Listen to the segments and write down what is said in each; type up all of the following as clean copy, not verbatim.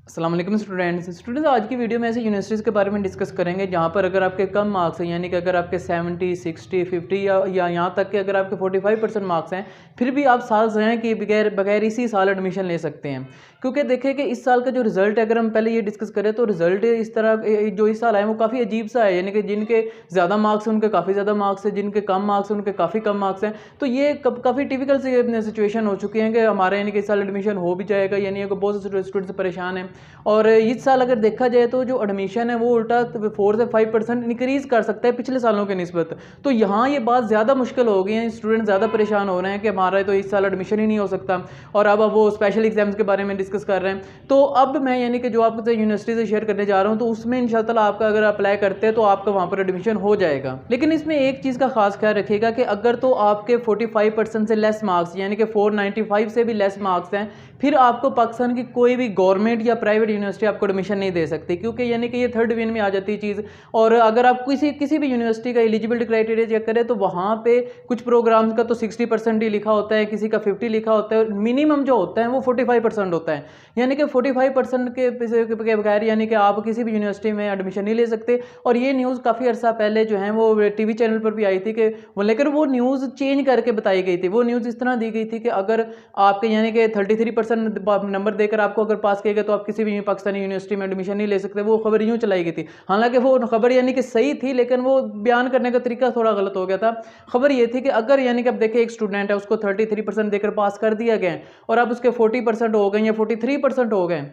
अस्सलाम वालेकुम स्टूडेंट्स आज की वीडियो में ऐसे यूनिवर्सिटीज़ के बारे में डिस्कस करेंगे जहाँ पर अगर आपके कम मार्क्स हैं, यानी कि अगर आपके 70, 60, 50 या यहाँ तक कि अगर आपके 45% मार्क्स हैं, फिर भी आप साल हैं कि बगैर इसी साल एडमिशन ले सकते हैं। क्योंकि देखें कि इस साल का जो रिज़ल्ट है, अगर हम पहले ये डिस्कस करें तो रिज़ल्ट इस तरह जो इस साल आए वो काफ़ी अजीब सा है, यानी कि जिनके ज़्यादा मार्क्स हैं उनके काफ़ी ज़्यादा मार्क्स हैं, जिनके कम मार्क्स हैं उनके काफ़ी कम मार्क्स हैं। तो ये काफ़ी टिपिकल सी सिचुएशन हो चुकी है कि हमारे यानी कि इस साल एडमिशन हो भी जाएगा, यानी कि बहुत से स्टूडेंट्स परेशान हैं। और इस साल अगर देखा जाए तो जो एडमिशन है वो उल्टा 4 से 5% इंक्रीज़ कर सकता है पिछले सालों के निस्बत। तो यहाँ ये बात ज़्यादा मुश्किल हो गई है, स्टूडेंट ज़्यादा परेशान हो रहे हैं कि हमारा तो इस साल एडमिशन ही नहीं हो सकता, और अब वो स्पेशल एग्जाम्स के बारे में डिस्कस कर रहे हैं। तो अब मैं यानी कि जो आपसे यूनिवर्सिटी से शेयर करने जा रहा हूँ, तो उसमें इंशाअल्लाह आपका अगर अप्लाई करते हैं तो आपका वहाँ पर एडमिशन हो जाएगा। लेकिन इसमें एक चीज़ का खास ख्याल रखिएगा कि अगर तो आपके 45% से लेस मार्क्स, यानी कि 495 से भी लेस मार्क्स हैं, फिर आपको पाकिस्तान की कोई भी गवर्नमेंट या प्राइवेट यूनिवर्सिटी आपको एडमिशन नहीं दे सकती, क्योंकि यानी कि ये थर्ड डिवीजन में आ जाती है चीज़। और अगर आप किसी भी यूनिवर्सिटी का एलिजिबिलिटी क्राइटेरिया चेक करें तो वहाँ पे कुछ प्रोग्राम्स का तो 60% ही लिखा होता है, किसी का 50 लिखा होता है, और मिनिमम जो होता है वो 45% होता है। यानी कि 45% के बगैर यानी कि आप किसी भी यूनिवर्सिटी में एडमिशन नहीं ले सकते। और ये न्यूज़ काफ़ी अर्सा पहले जो है वो टीवी चैनल पर भी आई थी कि लेकिन वो न्यूज़ चेंज करके बताई गई थी। वो न्यूज़ इस तरह दी गई थी कि अगर आपके यानी कि 33% नंबर देकर आपको अगर पास किया गया तो आप किसी भी पाकिस्तानी यूनिवर्सिटी में एडमिशन नहीं ले सकते। वो खबर यूँ चलाई गई थी, हालांकि वो खबर यानी कि सही थी, लेकिन वो बयान करने का तरीका थोड़ा गलत हो गया था। खबर ये थी कि अगर यानी कि अब देखिए एक स्टूडेंट है, उसको 33% देकर पास कर दिया गया और अब उसके 40% हो गए या 43% हो गए,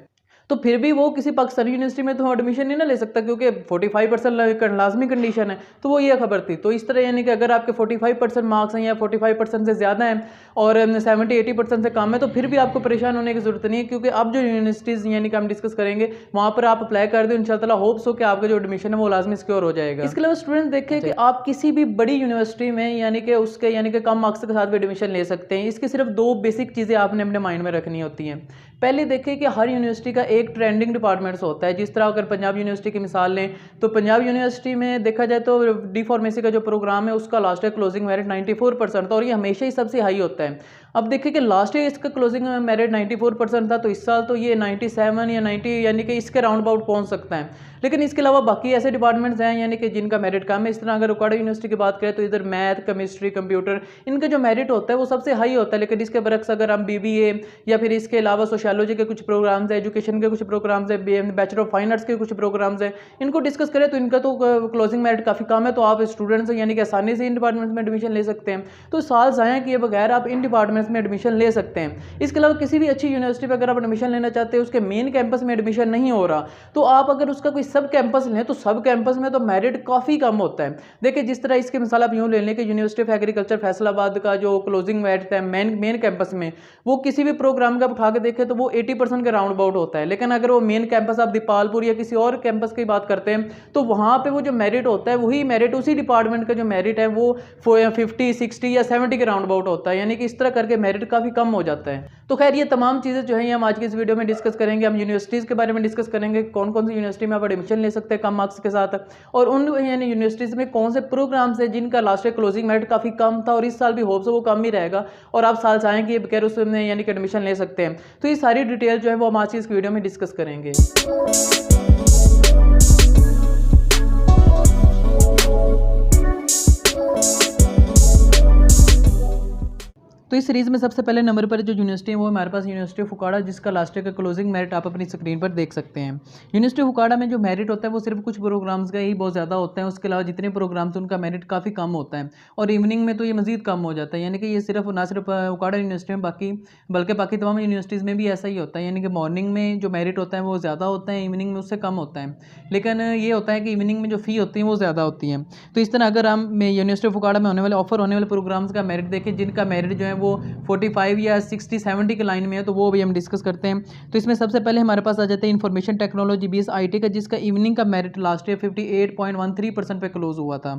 तो फिर भी वो किसी पाकिस्तानी यूनिवर्सिटी में तो एडमिशन नहीं ना ले सकता, क्योंकि 45% लाजमी कंडीशन है। तो वो ये खबर थी। तो इस तरह यानी कि अगर आपके 45% मार्क्स हैं या 45% से ज़्यादा हैं और 70-80% से कम है, तो फिर भी आपको परेशान होने की ज़रूरत नहीं है, क्योंकि अब जो यूनिवर्सिटीज़ यानी कि हम डिस्कस करेंगे वहाँ पर आप अप्लाई कर दें, इंशाअल्लाह होप्स हो कि आपका जो एडमिशन है वो लाजमी सिक्योर हो जाएगा। इसके अलावा स्टूडेंट देखें कि आप किसी भी बड़ी यूनिवर्सिटी में यानी कि उसके यानी कि कम मार्क्स के साथ भी एडमिशन ले सकते हैं। इसकी सिर्फ दो बेसिक चीज़ें आपने अपने माइंड में रखनी होती हैं। पहले देखें कि हर यूनिवर्सिटी का एक ट्रेंडिंग डिपार्टमेंट्स होता है। जिस तरह अगर पंजाब यूनिवर्सिटी की मिसाल लें तो पंजाब यूनिवर्सिटी में देखा जाए तो डी फार्मेसी का जो प्रोग्राम है उसका लास्ट ईयर क्लोजिंग मेरिट 94% था, और ये हमेशा ही सबसे हाई होता है। अब देखिए कि लास्ट ईयर इसका क्लोजिंग मेरिट 94% था, तो इस साल तो ये 97 या 90 यानी कि इसके राउंड अबाउट पहुंच सकता है। लेकिन इसके अलावा बाकी ऐसे डिपार्टमेंट्स हैं यानी कि जिनका मेरिट कम है। इस तरह अगर उकाड़ा यूनिवर्सिटी की बात करें तो इधर मैथ, केमिस्ट्री, कंप्यूटर, इनका जो मेरिट होता है वो सबसे हाई होता है। लेकिन इसके बरक्स अगर हम बीबीए या फिर इसके अलावा सोशियोलॉजी के कुछ प्रोग्राम्स हैं, एजुकेशन के कुछ प्रोग्राम्स हैं, बैचलर ऑफ फाइन आर्ट्स के कुछ प्रोग्राम्स हैं, इनको डिस्कस करें तो इनका तो क्लोजिंग मेरिट काफ़ी कम है। तो आप स्टूडेंट्स यानी कि आसानी से इन डिपार्टमेंट्स में एडमिशन ले सकते हैं। तो साल ज़ाया किए बगैर आप इन डिपार्टमेंट्स में एडमिशन ले सकते हैं। इसके अलावा किसी भी अच्छी यूनिवर्सिटी पर अगर आप एडमिशन लेना चाहते हैं, उसके मेन कैंपस में एडमिशन नहीं हो रहा, तो आप अगर उसका कोई सब कैंपस लें तो सब कैंपस में तो मेरिट काफ़ी कम होता है। देखिए जिस तरह इसकी मिसाल आप यूँ ले लें कि यूनिवर्सिटी ऑफ एग्रीकल्चर फैसलाबाद का जो क्लोजिंग मेरिट है मेन कैंपस में, वो किसी भी प्रोग्राम का उठा के देखें तो वो 80% के राउंड अबाउट होता है। लेकिन अगर वो मेन कैंपस आप दीपालपुर या किसी और कैंपस की बात करते हैं तो वहाँ पे वो जो मेरिट होता है वही मेरिट उसी डिपार्टमेंट का जो मेरिट है वो 50, 60 या 70 के राउंड अबाउट होता है। यानी कि इस तरह करके मेरिट काफ़ी कम हो जाता है। तो खैर ये तमाम चीज़ें जो है हम आज की इस वीडियो में डिस्कस करेंगे। हम यूनिवर्सिटीज़ के बारे में डिस्कस करेंगे, कौन कौन सी यूनिवर्सिटी में आप एडमिशन ले सकते हैं कम मार्क्स के साथ, और उन यानी यूनिवर्सिटीज़ में कौन से प्रोग्राम्स हैं जिनका लास्ट ईयर क्लोजिंग मेरिट काफ़ी कम था और इस साल भी होप्स वो कम ही रहेगा और आप साल चाहेंगे बगैर उसमें यानी कि एडमिशन ले सकते हैं। तो ये सारी डिटेल जो है वो हम आज की इस वीडियो में डिस्कस करेंगे। तो इस सीरीज़ में सबसे पहले नंबर पर जो यूनिवर्सिटी है वो हमारे पास यूनिवर्सिटी ऑफ उकाड़ा, जिसका लास्ट ईयर का क्लोजिंग मेरिट आप अपनी स्क्रीन पर देख सकते हैं। यूनिवर्सिटी ऑफ उकाड़ा में जो मेरिट होता है वो सिर्फ कुछ प्रोग्राम्स का ही बहुत ज़्यादा होता है, उसके अलावा जितने प्रोग्राम्स उनका मेरिट काफ़ी कम होता है, और इवनिंग में तो ये मज़ीद कम हो जाता है। यानी कि ये सिर्फ ना सिर्फ उकाड़ा यूनिवर्सिटी में बल्कि बाकी तमाम यूनिवर्सिटीज़ में भी ऐसा ही होता है। यानी कि मॉर्निंग में जो मेरिट होता है वो ज़्यादा होता है, इवनिंग में उससे कम होता है। लेकिन ये होता है कि इवनिंग में जो फ़ी होती है वो ज़्यादा होती है। तो इस तरह अगर हम यूनिवर्सिटी ऑफ उकाड़ा में ऑफर होने वाले प्रोग्राम्स का मेरिट देखें जिनका मेरिट जो है वो 45 या 60-70 के लाइन में है, तो वो भी हम डिस्कस करते हैं। तो इसमें सबसे पहले हमारे पास आ जाते हैं इंफॉर्मेशन टेक्नोलॉजी BS IT का, जिसका इवनिंग का मेरिट लास्ट ईयर 58.13% पे क्लोज हुआ था।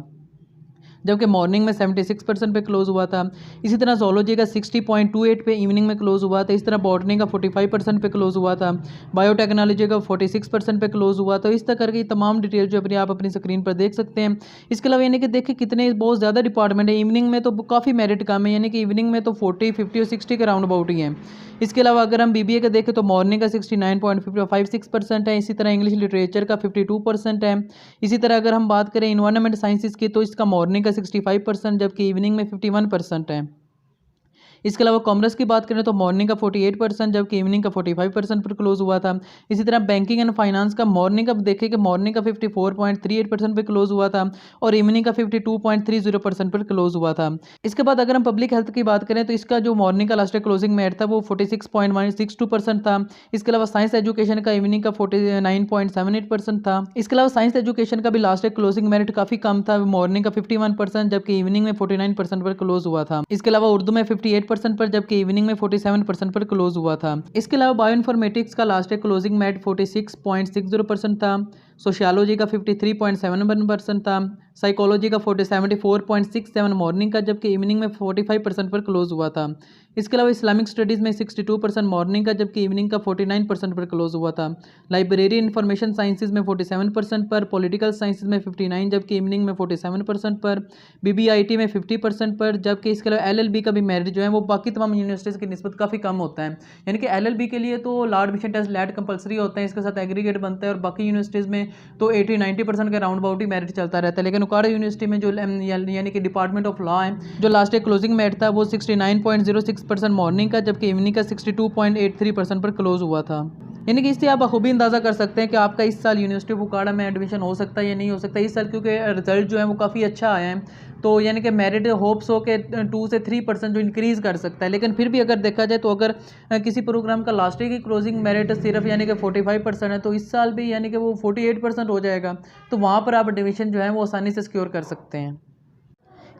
जबकि मॉर्निंग में 76% पे क्लोज हुआ था। इसी तरह zoology का 60.28 पे इवनिंग में क्लोज हुआ था। इस तरह बॉटनी का 45% पे क्लोज हुआ था। बायोटेक्नोलॉजी का 46% पे क्लोज हुआ। तो इस तरह करके तमाम डिटेल जो अपनी आप अपनी स्क्रीन पर देख सकते हैं। इसके अलावा यानी कि देखिए कितने बहुत ज़्यादा डिपार्टमेंट है। इवनिंग में तो काफ़ी मेरिट कम है, यानी कि इवनिंग में तो 40, 50 और 60 के राउंड अबाउट ही हैं। इसके अलावा अगर हम बीबीए का देखें तो मॉर्निंग का 69.56% है। इसी तरह इंग्लिश लिटरेचर का 52% है। इसी तरह अगर हम बात करें इन्वायरमेंट साइंसेज की तो इसका मॉर्निंग का 65% जबकि इवनिंग में 51% है। इसके अलावा कॉमर्स की बात करें तो मॉर्निंग का 48% जबकि इवनिंग का 45% पर क्लोज हुआ था। इसी तरह बैंकिंग एंड फाइनेंस का मॉर्निंग का देखें कि मॉर्निंग का 54.38% पर क्लोज हुआ था और इवनिंग का 52.30% पर क्लोज हुआ था। इसके बाद अगर हम पब्लिक हेल्थ की बात करें तो इसका जो मॉर्निंग का लास्ट क्लोजिंग मेरिट था वो 46.162% था। इसके अलावा साइंस एजुकेशन का इवनिंग का 49.78% था। इसके अलावा साइंस एजुकेशन का भी लास्ट क्लोजिंग मेरिट काफ़ी कम था, मॉर्निंग का 51% जबकि इवनिंग में 49% पर क्लोज हुआ था। इसके अलावा उर्दू में 58% पर जबकि इवनिंग में 47% पर क्लोज हुआ था। इसके अलावा बायो इन्फॉर्मेटिक्स का लास्ट क्लोजिंग मेरिट 46.60% था। सोशियोलॉजी का 53.71% था। साइकोलॉजी का 74.67 मॉर्निंग का जबकि इवनिंग में 45% पर क्लोज हुआ था। इसके अलावा इस्लामिक स्टडीज़ में 62% मॉर्निंग का जबकि इवनिंग का 49% पर क्लोज हुआ था। लाइब्रेरी इन्फॉर्मेशन साइंसेज में 47% पर, पॉलिटिकल साइंसेज में 59 जबकि इवनिंग में 47% पर, बीबीआईटी में 50% पर, जबकि इसके अलावा एलएलबी का भी मेरिट जो है वो बाकी तमाम यूनिवर्सिटीज़ की निस्बत काफ़ी कम होता है। यानी कि एलएलबी के लिए तो law admission test LAT compulsory होते हैं, इसके साथ एग्रीगेट बनता है और बाकी यूनिवर्सिटीज़ में तो 80-90% के राउंड अबाउट ही मेरिट चलता रहता है। लेकिन उकाड़ा यूनिवर्सिटी में जो यानी कि डिपार्टमेंट ऑफ लॉ है, जो लास्ट क्लोजिंग मेरिट था वो 69.06% मॉर्निंग का जबकि इवनिंग का 62.83% पर क्लोज हुआ था। यानी कि इससे आप बखूबी अंदाज़ा कर सकते हैं कि आपका इस साल यूनिवर्सिटी ऑफ उकाड़ा में एडमिशन हो सकता है या नहीं हो सकता इस साल, क्योंकि रिजल्ट जो है वो काफ़ी अच्छा आया है। तो यानी कि मेरिट होप्स हो के 2 से 3% जो इंक्रीज़ कर सकता है। लेकिन फिर भी अगर देखा जाए तो अगर किसी प्रोग्राम का लास्ट ईयर की क्लोजिंग मेरिट सिर्फ यानी कि 45% है तो इस साल भी यानी कि वो 48% हो जाएगा। तो वहाँ पर आप एडमिशन जो है वो आसानी से सिक्योर कर सकते हैं।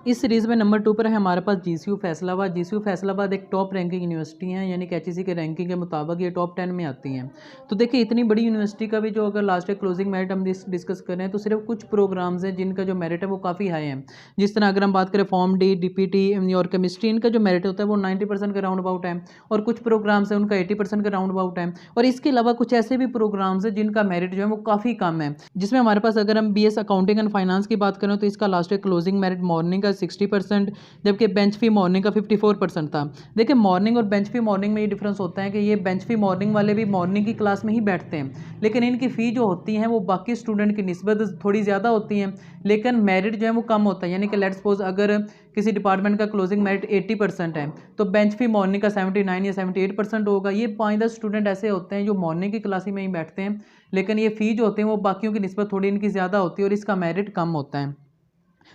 इस सीरीज़ में नंबर 2 पर है हमारे पास जीसीयू फैसलाबाद। जीसीयू फैसलाबाद एक टॉप रैंकिंग यूनिवर्सिटी है, यानी कि एचईसी के रैंकिंग के मुताबिक ये टॉप 10 में आती हैं। तो देखिए इतनी बड़ी यूनिवर्सिटी का भी जो अगर लास्ट ईयर क्लोजिंग मेरिट हम डिस्कस करें तो सिर्फ कुछ प्रोग्राम्स हैं जिनका जो मेरिट है वो काफ़ी हाई है। जिस तरह अगर हम बात करें फॉर्म डी, डीपीटी और केमिस्ट्री, इनका जो मेरिट होता है वो 90% के राउंड अबाउट है और कुछ प्रोग्राम्स हैं उनका 80% के राउंड अबाउट है। और इसके अलावा कुछ ऐसे भी प्रोग्राम्स हैं जिनका मेरिट जो है वो काफ़ी कम है, जिसमें हमारे पास अगर हम बीएस अकाउंटिंग एंड फाइनेंस की बात करें तो इसका last year closing merit morning का 60% जबकि बेंच फी मॉर्निंग का 54% था। देखिए मॉर्निंग और बेंच फी मॉर्निंग में ये डिफरेंस होता है कि ये बेंच फी मॉर्निंग वाले भी मॉर्निंग की क्लास में ही बैठते हैं, लेकिन इनकी फ़ी जो होती हैं वो बाकी स्टूडेंट की निस्बत थोड़ी ज़्यादा होती हैं, लेकिन मेरिट जो है वो कम होता है। यानी कि लेट्स सपोज अगर किसी डिपार्टमेंट का क्लोजिंग मेरिट 80% है तो बेंच फी मॉर्निंग का 79 या 78% होगा। ये 5-10 स्टूडेंट ऐसे होते हैं जो मॉर्निंग की क्लास में ही बैठते हैं, लेकिन ये फ़ी जो होते हैं वो बाकियों की निस्बत थोड़ी इनकी ज़्यादा होती है और इसका मेरिट कम होता है।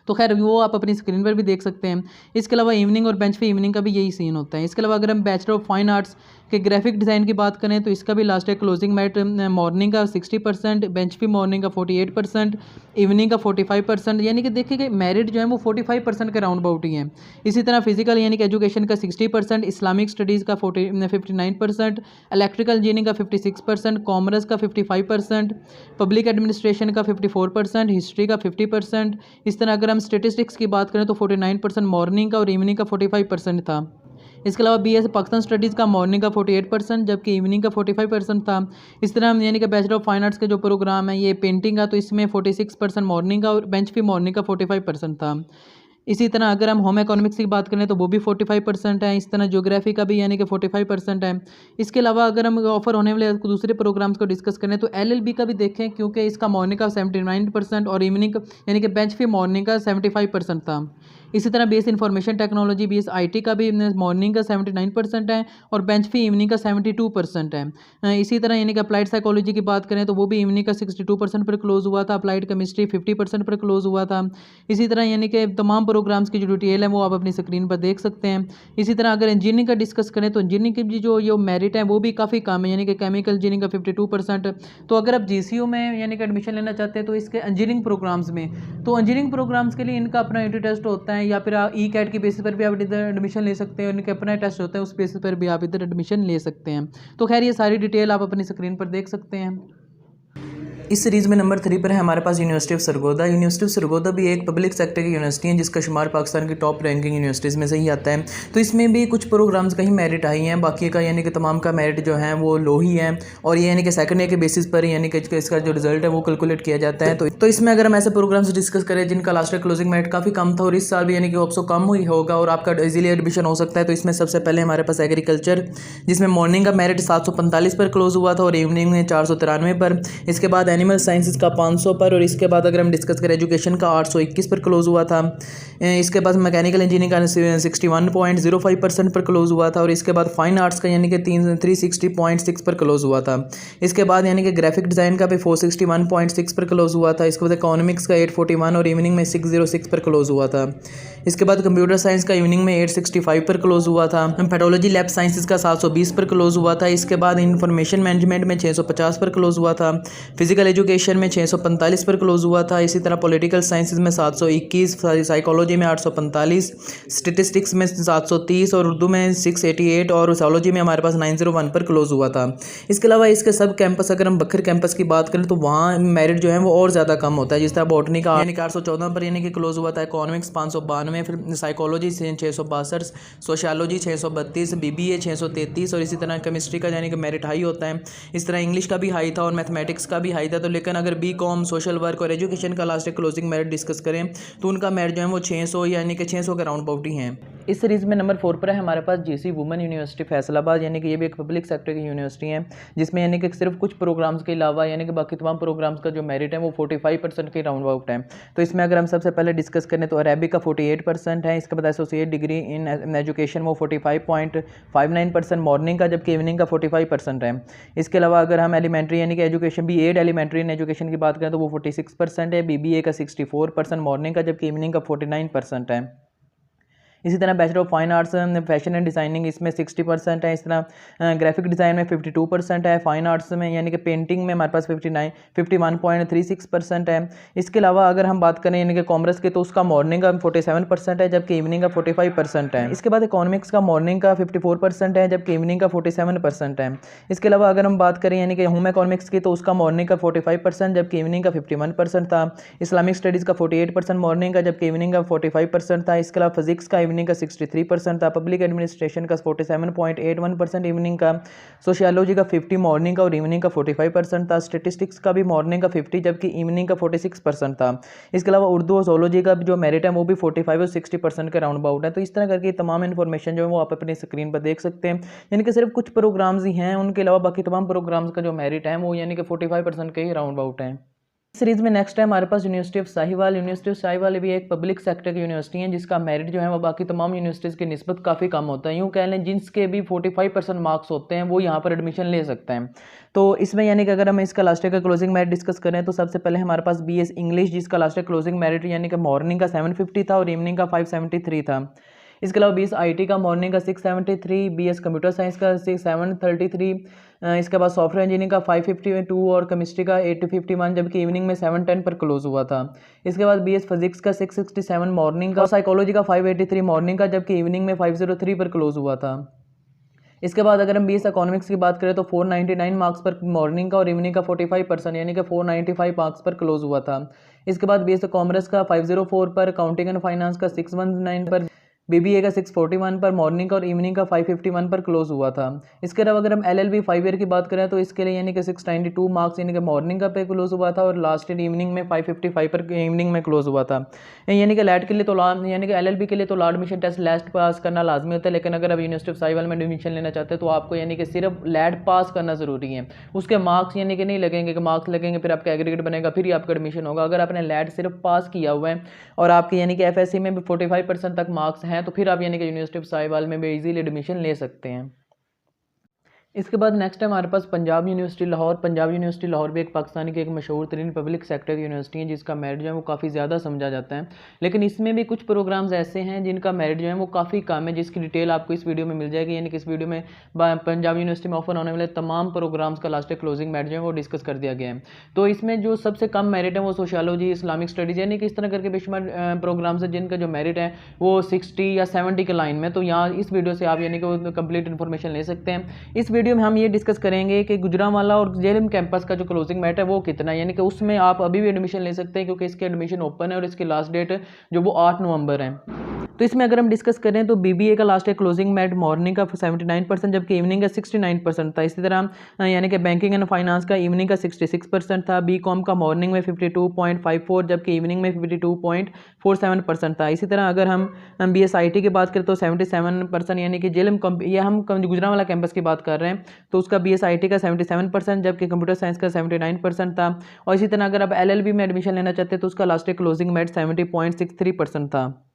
तो खैर वो आप अपनी स्क्रीन पर भी देख सकते हैं। इसके अलावा इवनिंग और बेंच फी इवनिंग का भी यही सीन होता है। इसके अलावा अगर हम बैचलर ऑफ फाइन आर्ट्स के ग्राफिक डिज़ाइन की बात करें तो इसका भी last year closing merit morning का 60%, बेंच फी मॉर्निंग का 48%, इवनिंग का 45%, यानी कि देखिए कि मेरिट जो है वो 45% के राउंड अबाउट ही है। इसी तरह फिजिकल यानी कि एजुकेशन का 60%, इस्लामिक स्टडीज़ का 59%, इलेक्ट्रिकल इंजीनियरिंग का 56%, कॉमर्स का 55%, पब्लिक एडमिनिस्ट्रेशन का 54%, हिस्ट्री का 50%। इस तरह अगर हम स्टेटिस्टिक्स की बात करें तो 49% मॉर्निंग का और इवनिंग का 45% था। इसके अलावा बीएस पाकिस्तान स्टडीज़ का मॉर्निंग का 48% जबकि इवनिंग का 45% था। इस तरह हम यानी कि बैचलर ऑफ फाइन आर्ट्स के जो प्रोग्राम है ये पेंटिंग का, तो इसमें 46% मॉर्निंग का और बेंच फी मॉर्निंग का 45% था। इसी तरह अगर हम होम इकोनॉमिक्स की बात करें तो वो भी 45% है। इस तरह ज्योग्राफी का भी यानी कि 45% है। इसके अलावा अगर हम ऑफर होने वाले दूसरे प्रोग्राम्स को डिस्कस करें तो एलएलबी का भी देखें, क्योंकि इसका मॉर्निंग का 79% और इवनिंग यानी कि बेंच फी मॉर्निंग का 75% था। इसी तरह BS information technology BS IT का भी मॉर्निंग का 79% है और बेंच फी इवनिंग का 72% है। इसी तरह यानी कि अप्लाइड साइकोलॉजी की बात करें तो वो भी इवनिंग का 62% पर क्लोज हुआ था। अप्लाइड केमिस्ट्री 50% पर क्लोज हुआ था। इसी तरह यानी कि तमाम प्रोग्राम्स की जो डिटेल है वो आप अपनी स्क्रीन पर देख सकते हैं। इसी तरह अगर इंजीनियरिंग का डिस्कस करें तो इंजीनियरिंग की जो मेरिट है वो भी काफ़ी कम है, यानी कि केमिकल इंजीनियरिंग का 52%। तो अगर आप जीसीयू में यानी कि एडमिशन लेना चाहते हैं तो इसके इंजीनियरिंग प्रोग्राम्स में, तो इंजीनियरिंग प्रोग्राम्स के लिए इनका अपना एंट्री टेस्ट होता है, या फिर ई कैट की बेसिस पर भी आप इधर एडमिशन ले सकते हैं। इनके अपना टेस्ट होता है, उस बेसिस पर भी आप इधर एडमिशन ले सकते हैं। तो खैर ये सारी डिटेल आप अपनी स्क्रीन पर देख सकते हैं। इस सीरीज़ में नंबर 3 पर है हमारे पास university of Sargodha. University of Sargodha भी एक पब्लिक सेक्टर की यूनिवर्सिटी है जिसका शुमार पाकिस्तान की टॉप रैंकिंग यूनिवर्सिटीज़ में से ही आता है। तो इसमें भी कुछ प्रोग्राम्स का ही मेरिट आई हैं, बाकी का यानी कि तमाम का मेरिट जो है वो लो ही है, और ये यानी कि सेकंड ईयर के बेसिस पर यानी कि इसका जो रिजल्ट है वो कैलकुलेट किया जाता है। तो इसमें अगर हम ऐसे प्रोग्राम्स डिस्कस करें जिनका लास्ट ईयर क्लोजिंग मेरिट काफ़ी कम था और इस साल भी यानी कि ऑप्सो कम हुई होगा और आपका इजीली एडमिशन हो सकता है, तो इसमें सबसे पहले हमारे पास एग्रीकल्चर, जिसमें मॉर्निंग का मेरिट 745 पर क्लोज हुआ था और इवनिंग में 493 पर। इसके बाद एनिमल साइंसेज का 500 पर, और इसके बाद अगर हम डिस्कस करें एजुकेशन का 821 पर क्लोज हुआ था। इसके बाद मैकेनिकल इंजीनियरिंग का 61.05% पर क्लोज हुआ था, और इसके बाद फाइन आर्ट्स का यानी कि 360.6 पर क्लोज हुआ था। इसके बाद यानी कि ग्राफिक डिज़ाइन का भी 461.6 पर क्लोज हुआ था। इसके बाद इकोनॉमिक्स का 841 और इवनिंग में 606 पर क्लोज हुआ था। इसके बाद कंप्यूटर साइंस का इवनिंग में 865 पर क्लोज हुआ था। पेथोलॉजी लैब साइंसेज का 720 पर क्लोज हुआ था। इसके बाद इंफॉर्मेशन मैनेजमेंट में 650 पर क्लोज हुआ था। फिजिकल एजुकेशन में 645 पर क्लोज हुआ था। इसी तरह पॉलिटिकल साइंसेज में 721, साइकोलॉजी में 845, स्टेटिस्टिक्स में 730 और उर्दू में 688 और जोलॉजी में हमारे पास 901 पर क्लोज हुआ था। इसके अलावा इसके सब कैंपस, अगर हम बखर कैंपस की बात करें तो वहाँ मेरिट जो है वो और ज़्यादा कम होता है। जिस तरह बॉटनी का यानी कि 814 पर यानी कि क्लोज हुआ था, इकोनॉमिक्स 592, फिर साइकोलॉजी 662, सोशियोलॉजी 632, BBA 633 और इसी तरह केमिस्ट्री का यानी कि मेरिट हाई होता है। इस तरह इंग्लिश का भी हाई था और मैथमेटिक्स का भी हाई था। तो लेकिन अगर BCom, सोशल वर्क और एजुकेशन का लास्ट क्लोजिंग मेरिट डिस्कस करें तो उनका मेरिट जो है वो 600 यानी कि 600 के राउंड अबाउट ही हैं। इस सीरीज़ में नंबर 4 पर है हमारे पास GC वुमेन यूनिवर्सिटी फैसलाबाद, यानी कि ये भी एक पब्लिक सेक्टर की यूनिवर्सिटी है जिसमें यानी कि सिर्फ कुछ प्रोग्राम्स के अलावा यानी कि बाकी तमाम प्रोग्राम्स का जो मेरिट है वो 45% के राउंड अबाउट है। तो इसमें अगर हम सबसे पहले डिस्कस करें तो अरेबिक का 48% है। इसके बाद एसोसिएट डिग्री इन एजुकेशन वो 45.59% मॉर्निंग का, जबकि इवनिंग का 45% है। इसके अलावा अगर हम एलिमेंट्री यानी कि education B.Ed elementary in education की बात करें तो वो 46% है। BBA का 64% मॉर्निंग का, जबकि इवनिंग का 49% है। इसी तरह bachelor of fine arts fashion and designing इसमें 60% है। इस तरह ग्राफिक डिज़ाइन में 52% है। फाइन आर्ट्स में यानी कि पेंटिंग में हमारे पास 51.36% है। इसके अलावा अगर हम बात करें यानी कि कॉमर्स के तो उसका मॉर्निंग का 47% है, जबकि इवनिंग का 45% है। इसके बाद इकोनॉमिक्स का मॉर्निंग का 54% है, जबकि इवनिंग का 47% है। इसके अलावा अगर हम बात करें यानी कि होम इकोनॉमिक्स की तो उसका मॉर्निंग का 45%, जबकि इवनिंग का 51% था। इस्लामिक स्टडीज़ का 48% मॉर्निंग का, जबकि इवनिंग का 45% था। इसके अलावा फिजिक्स का इवनिंग का 63% था। पब्लिक एडमिनिस्ट्रेशन का 47.81% इवनिंग का। सोशियोलॉजी का 50 मॉर्निंग का और इवनिंग का 45% था। स्टेटिस्टिक्स का भी मॉर्निंग का 50 जबकि इवनिंग का 46% था। इसके अलावा उर्दू और जोलॉजी का जो मेरिट है वो भी 45 और 60% के राउंड अबाउट है। तो इस तरह करके तमाम इन्फॉर्मेशन जो है वो आप अपनी स्क्रीन पर देख सकते हैं। यानी कि सिर्फ कुछ प्रोग्राम्स ही हैं, उनके अलावा बाकी तमाम प्रोग्राम्स का जो मेरिट है वो यानी कि 45% के ही राउंड अबाउट है। सीरीज़ में नेक्स्ट है हमारे पास university of Sahiwal. University of Sahiwal भी एक पब्लिक सेक्टर की यूनिवर्सिटी है जिसका मेरिट जो है वो बाकी तमाम यूनिवर्सिटीज़ की निस्बत काफ़ी कम होता है। यूँ कह लें जिसके भी 45% मार्क्स होते हैं वो यहाँ पर एडमिशन ले सकते हैं। तो इसमें यानी कि अगर हम इसका लास्ट ईयर का क्लोजिंग मेरिट डिस्कस करें तो सबसे पहले हमारे पास BS इंग्लिश, जिसका लास्ट ईयर क्लोजिंग मेरिट यानी कि मॉर्निंग का 750 था और इवनिंग का 573 था। इसके अलावा BS IT का मॉर्निंग का 673, BS कंप्यूटर साइंस का 733, इसके बाद सॉफ्टवेयर इंजीनियरिंग का 552 और केमिस्ट्री का 851, जबकि इवनिंग में 710 पर क्लोज हुआ था। इसके बाद BS फिजिक्स का 667 मॉर्निंग का और साइकोलॉजी का 583 मॉर्निंग का, जबकि इवनिंग में 503 पर क्लोज हुआ था। इसके बाद अगर हम BS इकोनॉमिक्स की बात करें तो 499 मार्क्स पर मॉर्निंग का और इवनिंग का 45% यानी कि 495 मार्क्स पर क्लोज हुआ था। इसके बाद BS कॉमर्स का 504 पर, अकाउंटिंग एंड फाइनेंस का 619 पर, BBA का 641 पर मॉर्निंग का और इवनिंग का 551 पर क्लोज हुआ था। इसके अलावा अगर हम LLB 5 ईयर की बात करें तो इसके लिए यानी कि 692 मार्क्स यानी कि मॉर्निंग का पे क्लोज हुआ था और लास्ट ईयर इवनिंग में 555 पर इवनिंग में क्लोज हुआ था। यानी कि लैट के लिए तो यानी कि LLB के लिए तो law admission test last pass करना लाजमी होता है, लेकिन अगर आप यूनिवर्सिटी ऑफ साहिवाल में एडमिशन लेना चाहते हैं तो आपको यानी कि सिर्फ लैट पास करना ज़रूरी है। उसके मार्क्स यानी कि नहीं लगेंगे, कि मार्क्स लगेंगे फिर आपका एग्रीगेट बनेगा फिर ही आपका एडमिशन होगा। अगर आपने लैट सिर्फ पास किया हुआ है और आपके यानी कि FSC में भी 45% तक मार्क्स हैं तो फिर आप यानी कि यूनिवर्सिटी ऑफ साहिवाल में भी इजीली एडमिशन ले सकते हैं। इसके बाद नेक्स्ट है हमारे पास पंजाब यूनिवर्सिटी लाहौर। पंजाब यूनिवर्सिटी लाहौर भी एक पाकिस्तान की एक मशहूर तरीन पब्लिक सेक्टर की यूनिवर्सिटी है जिसका मेरिट जो है वो काफ़ी ज़्यादा समझा जाता है, लेकिन इसमें भी कुछ प्रोग्राम्स ऐसे हैं जिनका मेरिट जो है वो काफ़ी कम है, जिसकी डिटेल आपको इस वीडियो में मिल जाएगी। यानी कि इस वीडियो में पंजाब यूनिवर्सिटी में ऑफर होने वाले तमाम प्रोग्राम्स का लास्ट क्लोजिंग मेरिट जो है वो डिस्कस कर दिया गया है। तो इसमें जो सबसे कम मेरिट है वो सोशियोलॉजी, इस्लामिक स्टडीज़, यानी कि इस तरह करके बेशुमार प्रोग्राम्स है जिनका जो मेरिट है वो 60 या 70 के लाइन में। तो यहाँ इस वीडियो से आप यानी कि कंप्लीट इन्फॉर्मेशन ले सकते हैं। इस वीडियो में हम ये डिस्कस करेंगे कि गुजरांवाला और जेएलएम कैंपस का जो क्लोजिंग मैट है वो कितना है, यानी कि उसमें आप अभी भी एडमिशन ले सकते हैं क्योंकि इसके एडमिशन ओपन है और इसकी लास्ट डेट जो वो 8 नवंबर है। तो इसमें अगर हम डिस्कस करें तो बीबीए का लास्ट है क्लोजिंग मैट मॉर्निंग का 79%, जबकि इवनिंग का 69% था। इसी तरह यानी कि बैंकिंग एंड फाइनेंस का इवनिंग का 66% था। बीकॉम का मॉर्निंग में 52.54 जबकि इवनिंग में 52.47% था। इसी तरह अगर हम बीएसआईटी की बात करें तो 77%, यानी कि जेएलएम ये हम गुजरांवाला कैंपस की बात कर रहे हैं तो उसका बीएसआईटी का 77% जबकि कंप्यूटर साइंस का 79% था। और इसी तरह अगर आप एलएलबी में एडमिशन लेना चाहते हैं तो उसका लास्ट क्लोजिंग मैट 70.63% था।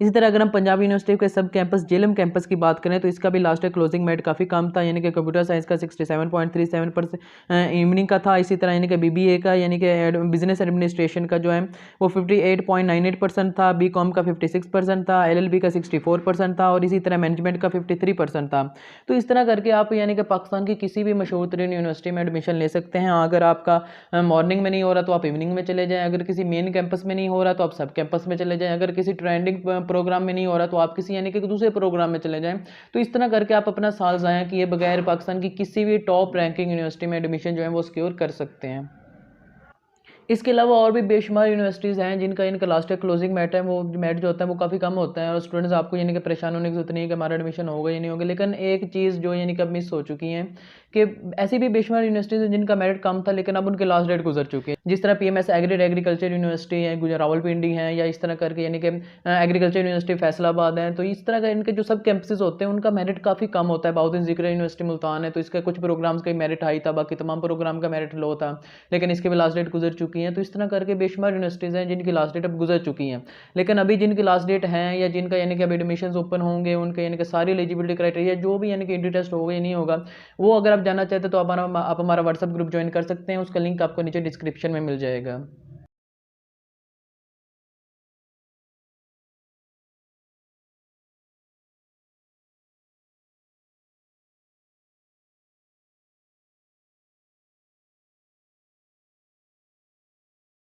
इसी तरह अगर हम पंजाब यूनिवर्सिटी के सब कैंपस जेएलएम कैंपस की बात करें तो इसका भी लास्ट क्लोजिंग मैट काफ़ी कम था, यानी कि कंप्यूटर साइंस का 67.37% इवनिंग का था। इसी तरह यानी कि बीबीए का यानी कि बिजनेस एडमिनिस्ट्रेशन का जो है वो 58.98% था। बीकॉम का 56% था। एलएलबी का 64% था और इसी तरह मैनेजमेंट का 53% था। तो इस तरह करके आप यानी कि पाकिस्तान की किसी भी मशहूर तरीन यूनिवर्सिटी में एडमिशन ले सकते हैं। अगर आपका मॉर्निंग में नहीं हो रहा तो आप इवनिंग में चले जाएँ, अगर किसी मेन कैंपस में नहीं हो रहा तो आप सब कैंपस में चले जाएँ, अगर किसी ट्रेंडिंग प्रोग्राम में नहीं हो रहा तो आप किसी यानी कि दूसरे प्रोग्राम में चले जाएं। तो इस तरह करके आप अपना साल ज़ाया किए बगैर पाकिस्तान की किसी भी टॉप रैंकिंग यूनिवर्सिटी में एडमिशन जो है वो सिक्योर कर सकते हैं। इसके अलावा और भी बेशुमार यूनिवर्सिटीज़ हैं जिनका इनका लास्ट ईयर क्लोजिंग मैट है वो मैट जो होता है वो काफ़ी कम होता है और स्टूडेंट्स आपको यानी कि परेशान होने की जरूरत नहीं है कि हमारा एडमिशन होगा या नहीं होगा। लेकिन एक चीज़ जो यानी कि अब मिस हो चुकी है कि ऐसी भी बेशुमार यूनिवर्सिटीज़ हैं जिनका मेरिट कम था लेकिन अब उनके लास्ट डेट गुजर चुके हैं, जिस तरह पीएमएस एग्रीकल्चर यूनिवर्सिटी है रावलपिंडी है, या इस तरह करके यानी कि एग्रीकल्चर यूनिवर्सिटी फैसलाबाद है। तो इस तरह का इनके जो सब कैंपसेस होते हैं उनका मेरिट काफ़ी कम होता है। बाउद्दीन ज़िक्र यूनिवर्सिटी मुल्तान है तो इसका कुछ प्रोग्राम्स का मेरिट हाई था, बाकी तमाम प्रोग्राम का मेरिट लो था, लेकिन इसके भी लास्ट डेट गुजर चुकी हैं। तो इस तरह करके बेशुमार यूनिवर्सिटीज़ हैं जिनकी लास्ट डेट अब गुजर चुकी हैं, लेकिन अभी जिनकी लास्ट डेट है या जिनका यानी कि अभी एडमिशन ओपन होंगे उनके यानी कि सारी एलिजिबिलिटी क्राइटेरिया जो भी यानी कि एंट्री टेस्ट होगा या नहीं होगा वो अगर आप जानना चाहते हैं तो आप हमारा व्हाट्सएप ग्रुप ज्वाइन कर सकते हैं। उसका लिंक आपको नीचे डिस्क्रिप्शन में मिल जाएगा।